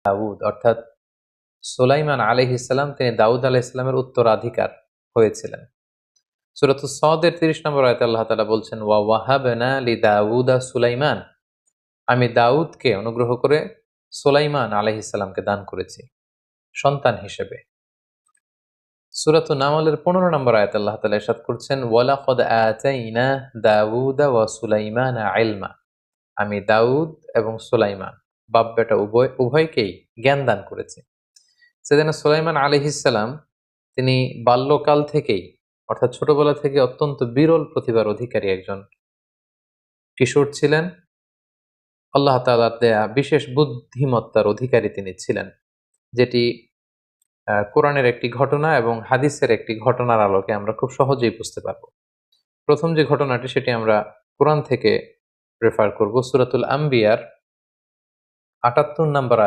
দাউদ অর্থাৎ সুলাইমান আলাইহিস সালাম তিনি দাউদ আলাইহিস সালামের উত্তরাধিকার হয়েছিলেন। সূরাতুস সদের ৩০ নম্বর আয়াতে আল্লাহ তাআলা বলছেন, ওয়া ওয়াহাবনা লিদাউদা সুলাইমান, আমি দাউদকে অনুগ্রহ করে সুলাইমান আলাইহিস সালামকে দান করেছি সন্তান হিসেবে। সূরাতুন নামলের ১৫ নম্বর আয়াতে আল্লাহ তাআলা ইরশাদ করছেন, ওয়ালাকাদ আতাইনা দাউদা ওয়া সুলাইমানা ইলমা, আমি দাউদ এবং সুলাইমান বাপ বেটা উভয়কেই জ্ঞান দান করেছি। সেদিনা সুলাইমান আলাইহিস সালাম তিনি বাল্যকাল থেকেই অর্থাৎ ছোটবেলা থেকে অত্যন্ত বিরল প্রতিভার অধিকারী একজন কিশোর ছিলেন। আল্লাহ তাআলার দেয়া বিশেষ বুদ্ধিমত্তার অধিকারী তিনি ছিলেন, যেটি কোরআনের একটি ঘটনা এবং হাদিসের একটি ঘটনার আলোকে আমরা খুব সহজেই বুঝতে পারব। প্রথম যে ঘটনাটি সেটি আমরা কোরআন থেকে রেফার করব, সূরাতুল আম্বিয়ার ৭৮ নম্বর